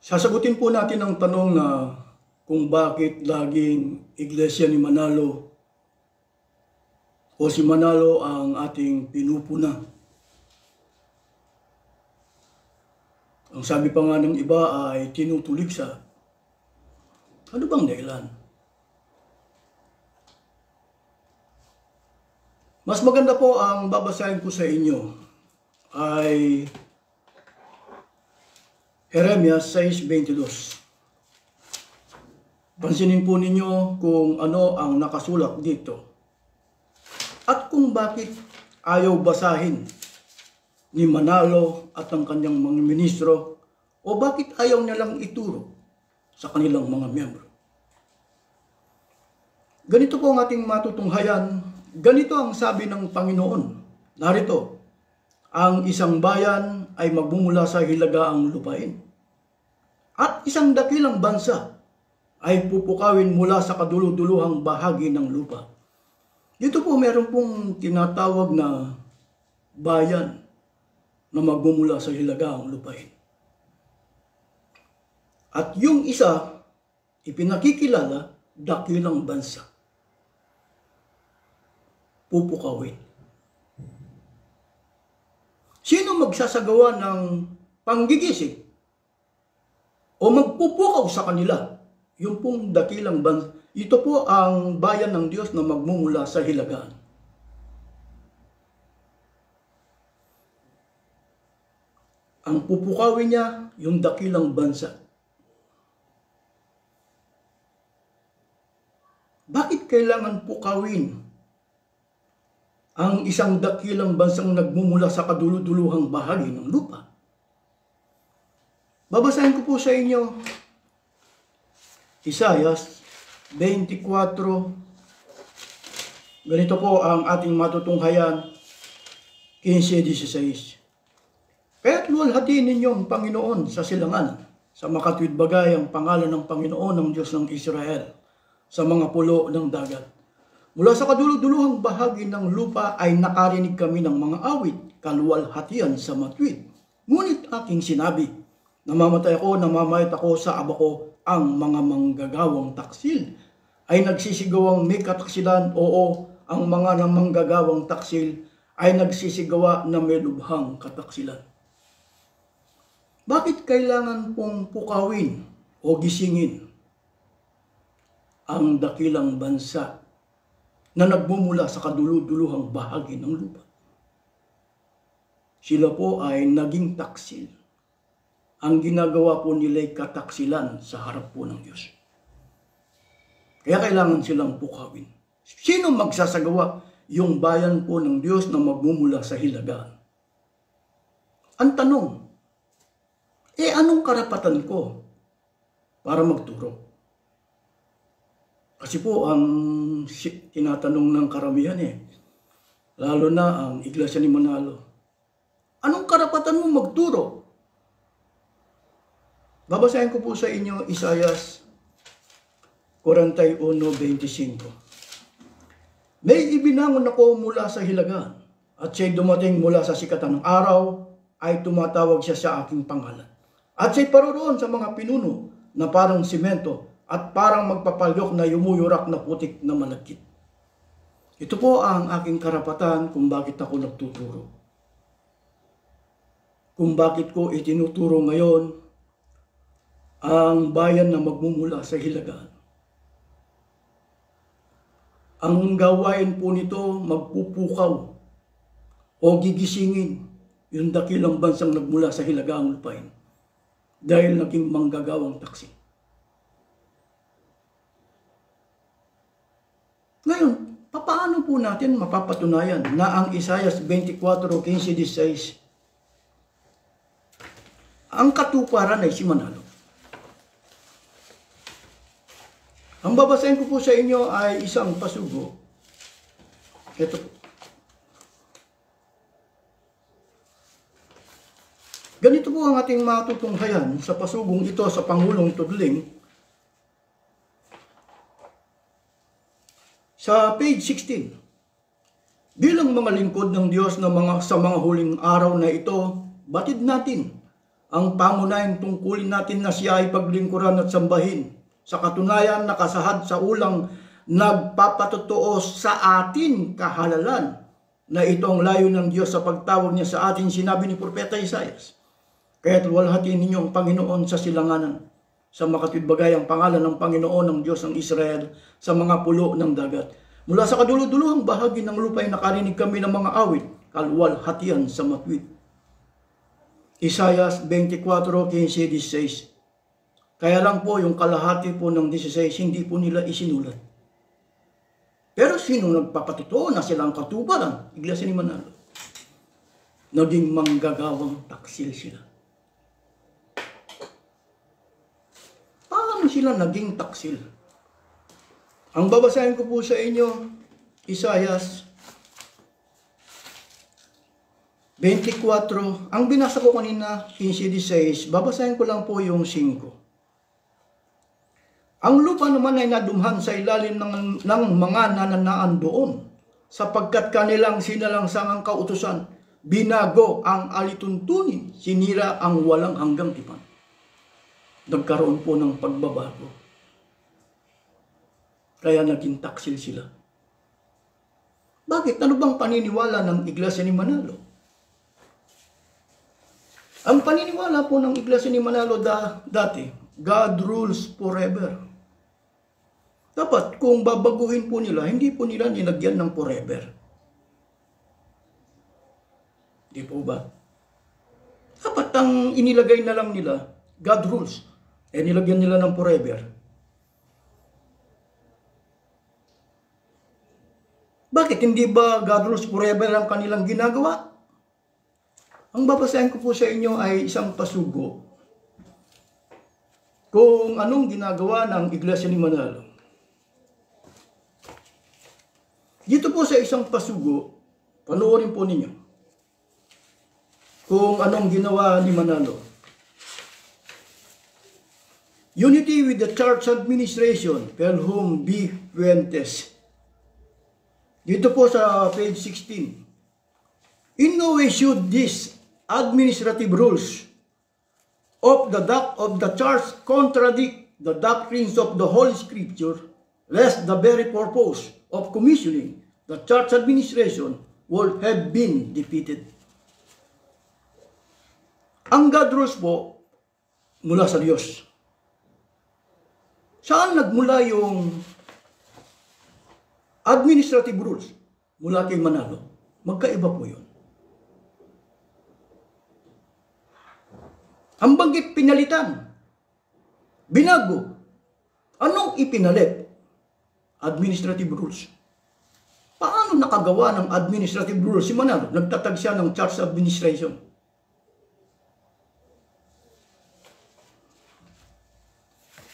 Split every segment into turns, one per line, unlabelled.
Sasagutin po natin ang tanong na kung bakit laging Iglesia ni Manalo o si Manalo ang ating pinupuna. Ang sabi pa nga ng iba ay tinutuligsa. Ano bang dahilan? Mas maganda po ang babasahin ko sa inyo ay Jeremias 6:22. Pansinin po ninyo kung ano ang nakasulat dito. At kung bakit ayaw basahin ni Manalo at ang kanyang mga ministro, o bakit ayaw nilang ituro sa kanilang mga miyembro. Ganito po ang ating matutunghayan. Ganito ang sabi ng Panginoon. Narito, ang isang bayan ay magmumula sa hilagaang lupain. At isang dakilang bansa ay pupukawin mula sa kaduluduluhang bahagi ng lupa. Dito po meron pong tinatawag na bayan na magmumula sa hilagaang lupain. At yung isa, ipinakikilala, dakilang bansa. Pupukawin. Sino magsasagawa ng panggigising o magpupukaw sa kanila? Yung pong dakilang bansa. Ito po ang bayan ng Diyos na magmumula sa hilagaan. Ang pupukawin niya, yung dakilang bansa. Bakit kailangan pukawin ang isang dakilang bansang nagmumula sa kaduluduluhang bahagi ng lupa? Babasahin ko po sa inyo Isaias 24. Ganito po ang ating matutunghayan, 15-16. Kaya't luwalhatiin ninyo ang Panginoon sa silangan, sa makatwid bagay ang pangalan ng Panginoon ng Diyos ng Israel, sa mga pulo ng dagat. Mula sa kaduluduluhang bahagi ng lupa ay nakarinig kami ng mga awit, kaluwalhatian sa matwid. Ngunit aking sinabi, namamatay ako, namamayat ako sa aba ko, ang mga manggagawang taksil ay nagsisigawang may kataksilan, oo, ang mga manggagawang taksil ay nagsisigawa na may lubhang kataksilan. Bakit kailangan pong pukawin o gisingin ang dakilang bansa na nagmumula sa kaduluduluhang bahagi ng lupa? Sila po ay naging taksil. Ang ginagawa po nila'y kataksilan sa harap po ng Diyos. Kaya kailangan silang pukawin. Sino magsasagawa? Yung bayan po ng Diyos na magmumula sa hilagaan. Ang tanong, anong karapatan ko para magturo? Kasi po ang tinatanong ng karamihan lalo na ang Iglesia ni Manalo, anong karapatan mo magturo? Babasahin ko po sa inyo Isaias 41:25. May ibinangon ako mula sa hilagaan, at siya'y dumating mula sa sikatan ng araw, ay tumatawag siya sa aking pangalan. At siya'y paroroon sa mga pinuno na parang simento at parang magpapalyok na yumuyurak na putik na malagkit. Ito po ang aking karapatan kung bakit ako nagtuturo. Kung bakit ko itinuturo ngayon ang bayan na magmumula sa hilagaan. Ang gawain po nito, magpupukaw o gigisingin yung dakilang bansang nagmula sa hilagaang lupain dahil naging manggagawang taksi. Ngayon, paano po natin mapapatunayan na ang Isaias 24:15-16 ang katuparan ay si Manalo? Ang babasahin ko po sa inyo ay isang pasugo. Ito po. Ganito po ang ating matutunghayan sa pasugong ito sa Pangulong Tudling. Sa page 16. Bilang mga lingkod ng Diyos na sa mga huling araw na ito, batid natin ang pangunahing tungkulin natin na siya ay paglingkuran at sambahin. Sa katunayan, nakasahad sa ulang nagpapatotoo sa atin kahalalan na ito ang layo ng Diyos sa pagtawag niya sa atin, sinabi ni Propeta Isaias. Kaya't luwalhatiin ninyo ang Panginoon sa silanganan, sa makatwidbagay ang pangalan ng Panginoon ng Diyos ng Israel sa mga pulo ng dagat. Mula sa kaduluduluhang bahagi ng lupa ay nakarinig kami ng mga awit, kaluwalhatian sa matwid. Isaias 24:15-16. Kaya lang po yung kalahati po ng 16, hindi po nila isinulat. Pero sino nagpapatotoo na silang katuparan? Iglesia ni Manalo. Naging manggagawang taksil sila. Paano sila naging taksil? Ang babasahin ko po sa inyo, Isaias 24. Ang binasa ko kanina, 15-16. Babasahin ko lang po yung 5. Ang lupa naman ay nadumhan sa ilalim ng mga nananaan doon, sapagkat kanilang sinalangsang ang kautusan, binago ang alituntunin, sinira ang walang hanggang tipan. Nagkaroon po ng pagbabago. Kaya naging taksil sila. Bakit? Ano bang paniniwala ng Iglesia ni Manalo? Ang paniniwala po ng Iglesia ni Manalo dati, God rules forever. Dapat kung babaguhin po nila, hindi po nila nilagyan ng forever. Di po ba? Dapat ang inilagay na lang nila, God rules. Nilagyan nila ng forever. Bakit hindi ba God rules forever ang kanilang ginagawa? Ang babasahin ko po sa inyo ay isang pasugo kung anong ginagawa ng Iglesia ni Manalo. Dito po sa isang pasugo, panoorin po ninyo kung anong ginawa ni Manalo. Unity with the Church Administration, Pelhum B. Fuentes. Dito po sa page 16. In no way should these administrative rules of the church contradict the doctrines of the Holy Scripture, lest the very purpose of commissioning the church administration would have been defeated. Ang God rules po mula sa Diyos. Saan nagmula yung administrative rules? Mula kay Manalo. Magkaiba po yun. Ang banggit pinalitan. Binago. Anong ipinalit? Administrative rules. Paano nakagawa ng administrative rules si Manalo? Nagtatag siya ng church administration.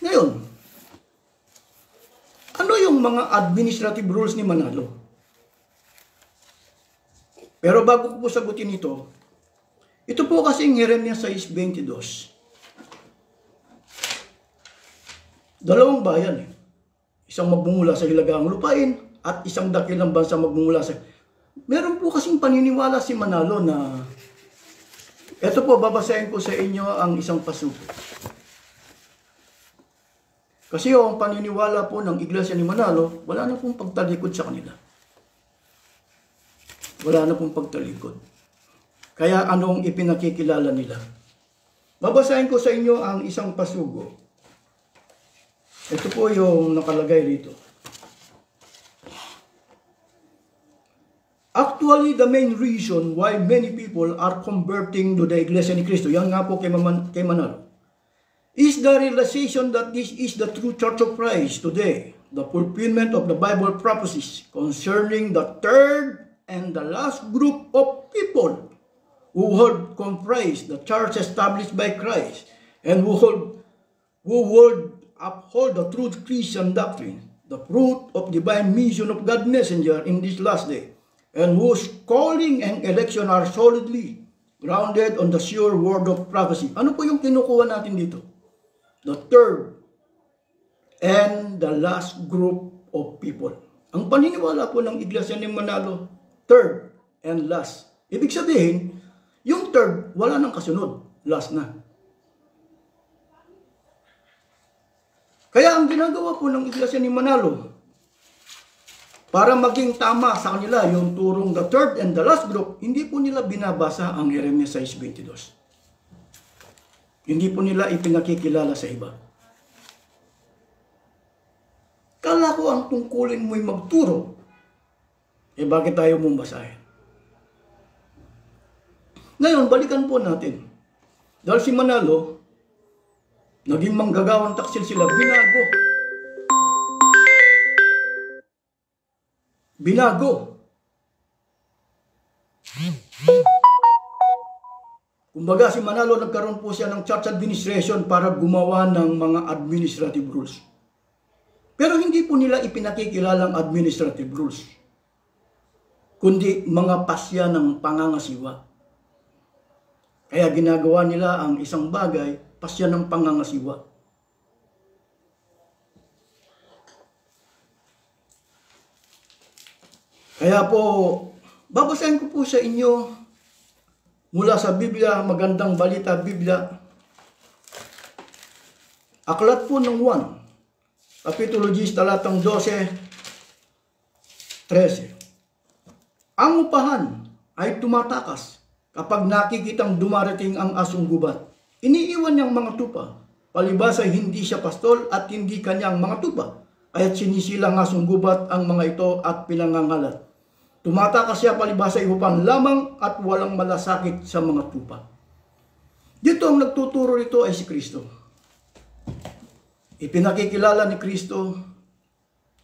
Ngayon, ano yung mga administrative rules ni Manalo? Pero bago ko po sagutin ito po kasing Jeremias 6:22. Dalawang bayan. Isang magbumula sa hilagaang lupain at isang dakilang bansa magbumula sa... Meron po kasing paniniwala si Manalo na... Ito po, babasahin ko sa inyo ang isang pasuko. Kasi ang paniniwala po ng Iglesia ni Manalo, wala na pong pagtalikod sa kanila. Wala na pong pagtalikod. Kaya anong ipinakikilala nila? Babasahin ko sa inyo ang isang pasugo. Ito po yung nakalagay rito. Actually, the main reason why many people are converting to the Iglesia ni Cristo, yan nga po kay Manalo, is the realization that this is the true Church of Christ today, the fulfillment of the Bible prophecies concerning the third and the last group of people who would comprise the church established by Christ and who would uphold the true Christian doctrine, the fruit of divine mission of God's messenger in this last day, and whose calling and election are solidly grounded on the sure word of prophecy. Ano po yung kinukuha natin dito? The third and the last group of people. Ang paniniwala po ng Iglesia ni Manalo, third and last. Ibig sabihin, yung third, wala nang kasunod. Last na. Kaya ang ginagawa po ng Iglesia ni Manalo, para maging tama sa kanila yung turong the third and the last group, hindi po nila binabasa ang Jeremias 6:22. Hindi po nila ipinakikilala sa iba. Kala ko ang tungkulin mo'y magturo, bakit tayo mong basahin? Ngayon, balikan po natin. Dahil si Manalo, naging manggagawang taksil sila, binago. Kumbaga si Manalo, nagkaroon po siya ng church administration para gumawa ng mga administrative rules. Pero hindi po nila ipinakikilalang administrative rules, kundi mga pasya ng pangangasiwa. Kaya ginagawa nila ang isang bagay, pasya ng pangangasiwa. Kaya po, babasahin ko po sa inyo mula sa Biblia, Magandang Balita Biblia. Aklat po ng 1, Kapitulo 10, talatang 12, 13. Ang upahan ay tumatakas kapag nakikitang dumarating ang asong gubat. Iniiwan niyang mga tupa, palibas ay hindi siya pastol at hindi kanyang mga tupa, kaya't sinisilang asong gubat ang mga ito at pinangangalat. Tumatakas siya palibas ay upan lamang at walang malasakit sa mga tupa. Dito ang nagtuturo nito ay si Kristo. Ipinakikilala ni Kristo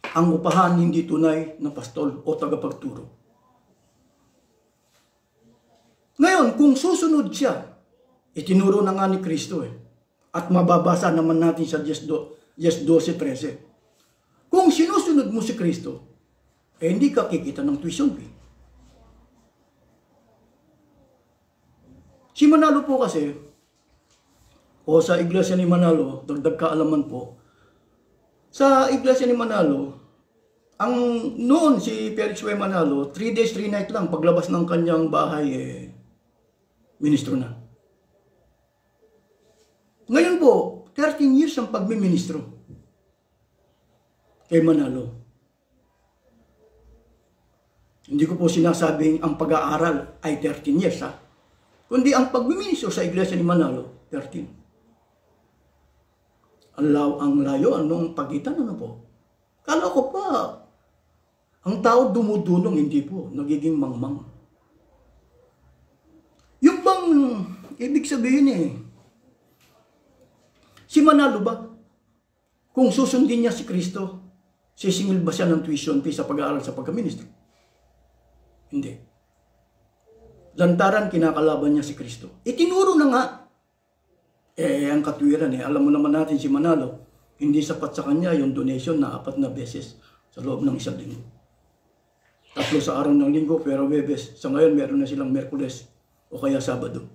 ang upahan hindi tunay na pastol o tagapagturo. Ngayon, kung susunod siya, itinuro na nga ni Kristo at mababasa naman natin sa 10:12-13. Kung sinusunod mo si Kristo, hindi ka kikita ng tuition fee. Si Manalo po kasi, o sa Iglesia ni Manalo, dagdag kaalaman po, sa Iglesia ni Manalo, ang noon si Felix W. Manalo, 3 days, 3 nights lang, paglabas ng kanyang bahay, ministro na. Ngayon po, 13 years ang pagmiministro kay Manalo. Hindi ko po sinasabing ang pag-aaral ay 13 years, kundi ang pagmiministro sa Iglesia ni Manalo, 13. Ang layo, anong pagitan, ano po? Kala ko pa, ang tao dumudunong, hindi po, nagiging mangmang. Yung bang, ibig sabihin si Manalo ba, kung susundin niya si Kristo, sisingil ba siya ng tuition fee sa pag-aaral sa pagkaministro? Hindi. Lantaran, kinakalaban niya si Kristo. Itinuro na nga. Ang katwiran alam mo naman natin si Manalo, hindi sapat sa kanya yung donation na 4 na beses sa loob ng 1 linggo. 3 sa araw ng linggo, pero Webes. Sa ngayon, meron na silang Merkules o kaya Sabado.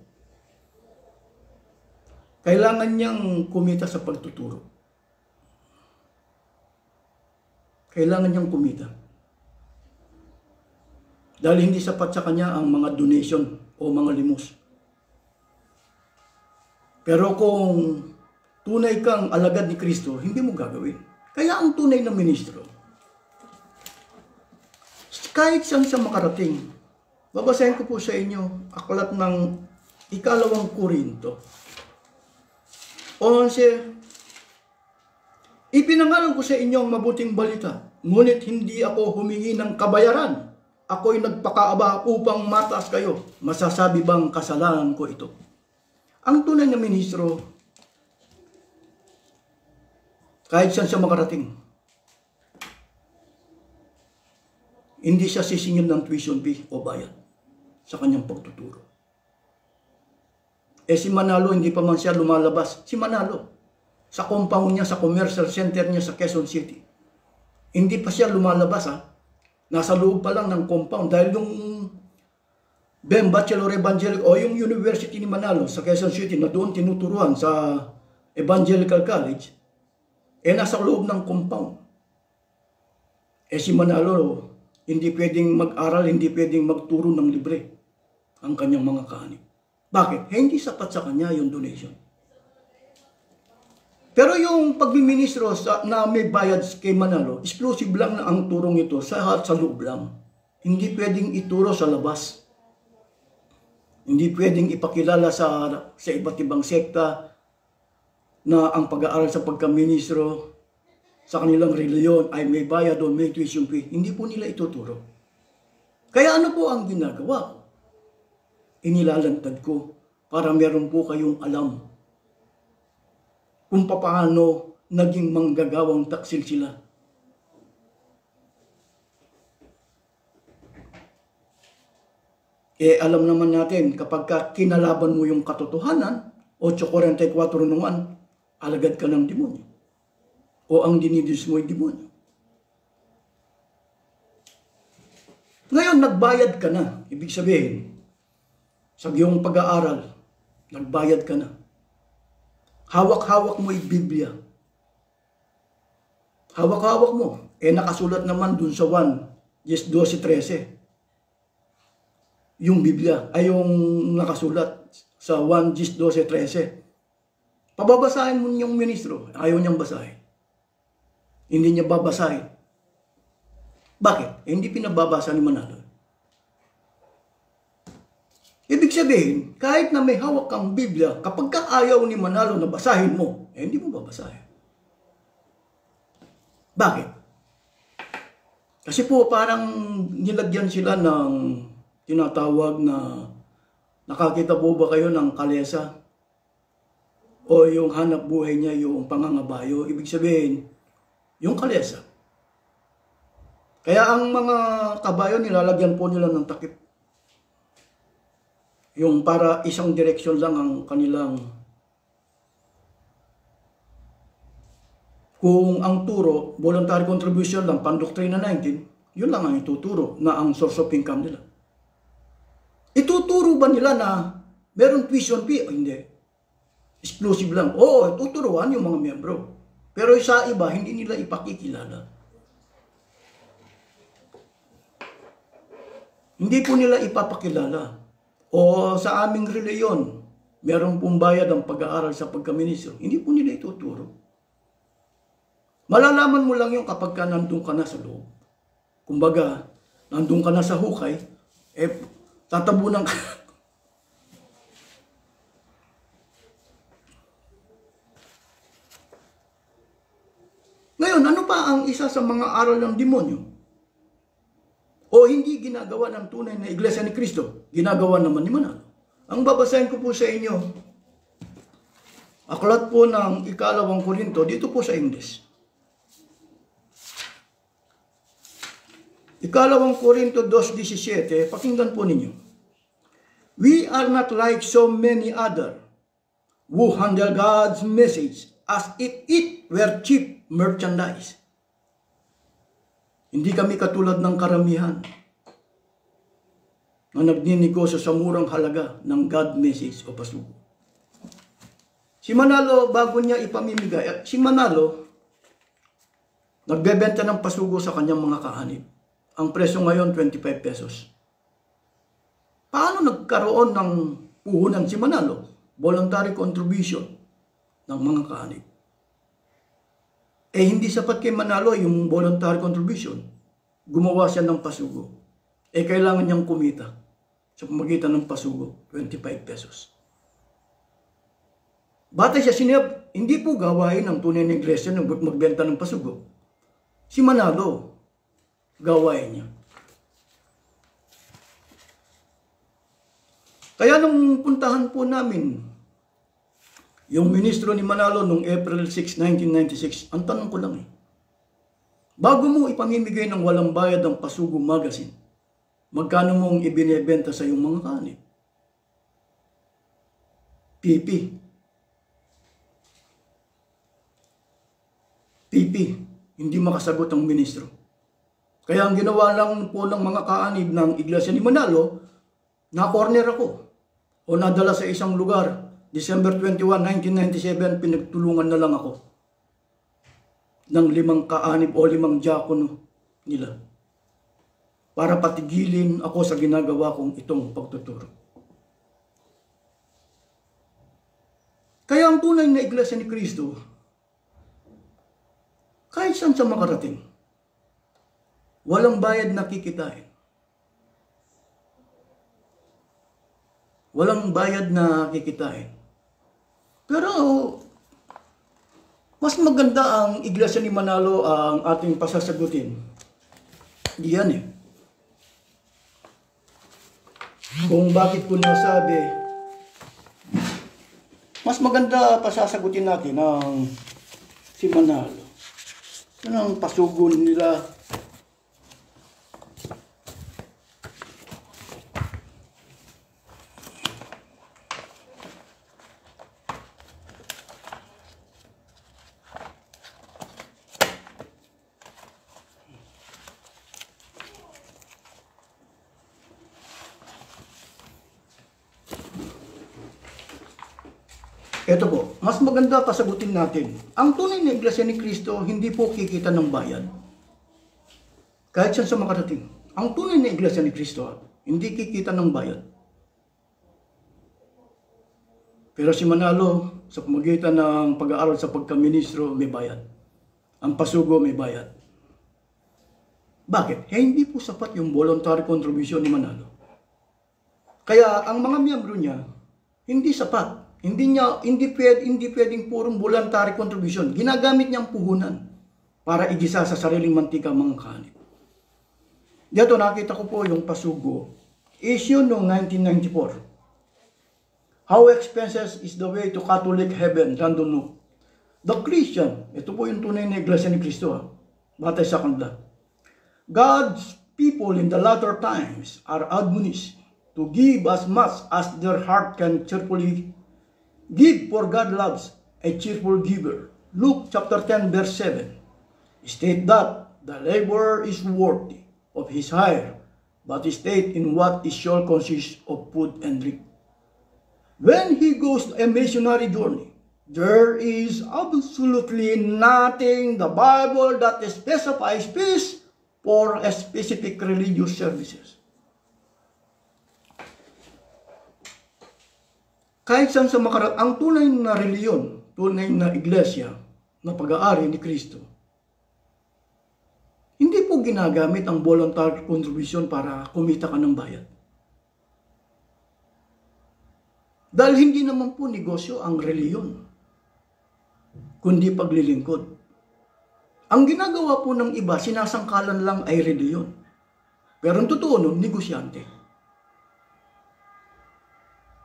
Kailangan niyang kumita sa pagtuturo. Kailangan niyang kumita. Dahil hindi sapat sa kanya ang mga donation o mga limos. Pero kung tunay kang alagad ni Kristo, hindi mo gagawin. Kaya ang tunay na ministro, kahit saan siya makarating, babasahin ko po sa inyo, aklat ng 2 Korinto. 11, ipinangalan ko sa inyo ang mabuting balita, ngunit hindi ako humingi ng kabayaran. Ako'y nagpakaaba upang mataas kayo. Masasabi bang kasalanan ko ito? Ang tunay na ministro, kahit saan siya makarating, hindi siya sisingil ng tuition fee o bayad sa kanyang pagtuturo. Si Manalo, hindi pa man siya lumalabas. Si Manalo, sa compound niya, sa commercial center niya sa Quezon City, hindi pa siya lumalabas Nasa loob pa lang ng compound dahil yung Bachelor Evangelical o yung University ni Manalo sa Quezon City na doon tinuturuan sa Evangelical College, nasa loob ng compound. Si Manalo, hindi pwedeng mag-aral, hindi pwedeng magturo ng libre ang kanyang mga kaanib. Bakit? Hindi sapat sa kanya yung donation. Pero yung pagbiministro na may bayad kay Manalo, exclusive lang na ang turong ito sa loob lang. Hindi pwedeng ituro sa labas. Hindi pwedeng ipakilala sa iba't ibang sekta na ang pag-aaral sa pagkaministro sa kanilang reliyon ay may bayad o may tuition fee. Hindi po nila ituturo. Kaya ano po ang ginagawa ko? Inilalantad ko para meron po kayong alam kung paano naging manggagawang taksil sila. Alam naman natin, kapag kinalaban mo yung katotohanan, 8:44 naman, alagad ka ng demonyo. O ang dinidis mo ay demonyo. Ngayon, nagbayad ka na. Ibig sabihin, sa iyong pag-aaral, nagbayad ka na. Hawak-hawak mo yung Biblia. Hawak-hawak mo. Nakasulat naman dun sa 1, 12:13. Yung Biblia, ay yung nakasulat sa 1, 12:13. Pababasahin mo yung ministro. Ayaw niyang basahin. Hindi niya babasahin. Bakit? Hindi pinababasa ni Manalo. Ibig sabihin, kahit na may hawak kang Biblia, kapag ka ayaw ni Manalo na basahin mo, hindi mo babasahin. Bakit? Kasi po parang nilagyan sila ng tinatawag na, nakakita po ba kayo ng kalesa? O yung hanap buhay niya, yung pangangabayo. Ibig sabihin, yung kalesa. Kaya ang mga kabayo, nilalagyan po nila ng takip. Yung para isang direksyon lang ang kanilang. Kung ang turo, voluntary contribution lang, Pandoktrina 19, yun lang ang ituturo na ang source of income nila. Ituturo ba nila na meron tuition fee? O hindi. Exclusive lang. Oo, tuturuan yung mga miyembro. Pero sa iba, hindi nila ipakikilala. Hindi po nila ipapakilala. O sa aming reliyon, meron pong bayad ang pag-aaral sa pagkaministro. Hindi po nila ituturo. Malalaman mo lang yung kapag ka nandun ka na sa loob. Kumbaga, nandun ka na sa hukay, tatabunan ka. Ngayon, ano pa ang isa sa mga aral ng demonyo? O hindi ginagawa ng tunay na Iglesia ni Cristo, ginagawa naman ni Manalo. Ang babasahin ko po sa inyo, aklat po ng 2 Korinto, dito po sa English. 2 Korinto 2:17, pakinggan po ninyo. We are not like so many other who handle God's message as if it were cheap merchandise. Hindi kami katulad ng karamihan na nagninegosyo sa murang halaga ng God message o pasugo. Si Manalo, bago niya ipamimigay, si Manalo, nagbebenta ng pasugo sa kanyang mga kaanib. Ang presyo ngayon, 25 pesos. Paano nagkaroon ng puhunan si Manalo? Voluntary contribution ng mga kaanib. Hindi sapat kay Manalo yung voluntary contribution. Gumawa siya ng pasugo. Kailangan niyang kumita sa pamagitan ng pasugo, 25 pesos. Batay siya sinab, hindi po gawain ng tunay na iglesia na magbenta ng pasugo. Si Manalo, gawain niya. Kaya nung puntahan po namin yung ministro ni Manalo noong April 6, 1996, ang tanong ko lang bago mo ipamimigay ng walang bayad ang Pasugo Magazine, magkano mong ibinebenta sa iyong mga kaanib? PP. Hindi makasagot ang ministro. Kaya ang ginawa lang po ng mga kaanib ng Iglesia ni Manalo, na-corner ako o nadala sa isang lugar. December 21, 1997, pinagtulungan na lang ako ng 5 kaanib o 5 diakono nila para patigilin ako sa ginagawa kong itong pagtuturo. Kaya ang tunay na Iglesia ni Cristo, Kahit saan sa makarating, walang bayad na kikitain. Walang bayad na kikitain. Pero mas maganda ang Iglesia ni Manalo ang ating pasasagutin. Diyan eh. Kung bakit ko nasabi, mas maganda pasasagutin natin ang si Manalo. Yan ang pasugon nila. Ito po, mas maganda pasagutin natin. Ang tunay na Iglesia ni Cristo, hindi po kikita ng bayan. Kahit saan sa makarating. Ang tunay na Iglesia ni Cristo, hindi kikita ng bayan. Pero si Manalo, sa pamagitan ng pag-aaral sa pagkaministro, may bayad. Ang pasugo, may bayad. Bakit? Hindi po sapat yung voluntary contribution ni Manalo. Kaya ang mga miyembro niya, hindi sapat. Hindi pwedeng purong voluntary contribution. Ginagamit niyang puhunan para igisa sa sariling mantika mga kanin. Dito nakita ko po yung pasugo. Issue noong 1994. How expensive is the way to Catholic heaven? Don't know. The Christian, ito po yung tunay na Iglesia ni Cristo. Batay sa kanila. God's people in the latter times are admonished to give as much as their heart can cheerfully give, for God loves a cheerful giver. Luke chapter 10 verse 7 state that the laborer is worthy of his hire, but state in what it shall consist of food and drink. When he goes a missionary journey, there is absolutely nothing in the Bible that specifies fees for a specific religious services. Kahit saan sa ang tunay na reliyon, tunay na iglesia, na pag-aari ni Kristo, hindi po ginagamit ang voluntary contribution para kumita ka ng bayad. Dahil hindi naman po negosyo ang reliyon, kundi paglilingkod. Ang ginagawa po ng iba, sinasangkalan lang ay reliyon. Pero ang totoo nun, negosyante.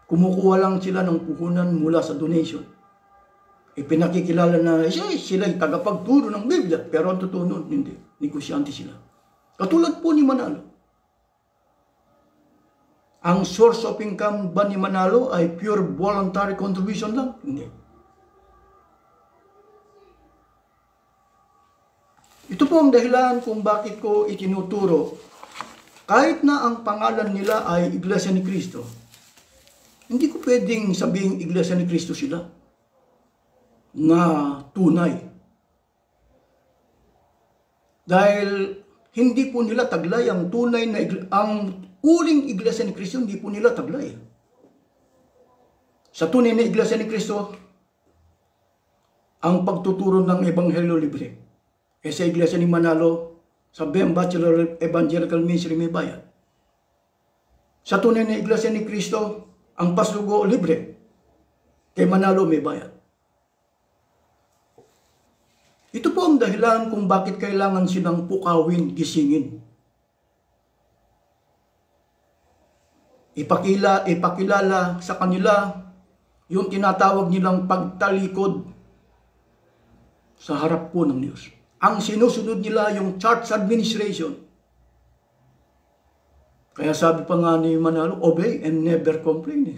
Kumukuha lang sila ng puhunan mula sa donation. Ipinakikilala na sila'y tagapagturo ng Biblia, pero ang totoo nun, hindi. Negosyante sila. Katulad po ni Manalo. Ang source of income ba ni Manalo ay pure voluntary contribution lang? Hindi. Ito po ang dahilan kung bakit ko itinuturo, kahit na ang pangalan nila ay Iglesia ni Cristo, hindi ko pwedeng sabihin Iglesia ni Cristo sila na tunay. Dahil hindi po nila taglay ang tunay na ang uling Iglesia ni Cristo, hindi po nila taglay. Sa tunay na Iglesia ni Cristo, ang pagtuturo ng Ebanghelyo libre. Sa Iglesia ni Manalo, sa BEM Bachelor of Evangelical Ministry may bayad. Sa tunay na Iglesia ni Cristo, ang pasugo libre. Kay Manalo may bayad. Ito po ang dahilan kung bakit kailangan silang pukawin, gisingin. Ipakilala sa kanila yung tinatawag nilang pagtalikod sa harap po ng Diyos. Ang sinusunod nila yung church administration. Kaya sabi pa nga ni Manalo, obey and never complain.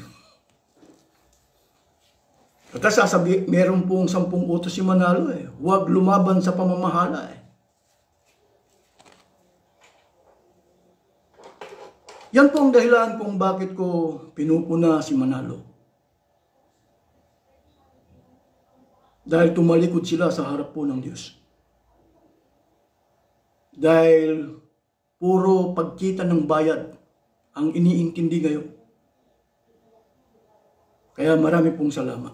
At sasabi, meron pong 10 utos si Manalo huwag lumaban sa pamamahala Yan po ang dahilan kung bakit ko pinupuna si Manalo. Dahil tumalikod sila sa harap po ng Diyos. Dahil puro pagkita ng bayad ang iniintindi ngayon. Kaya marami pong salamat.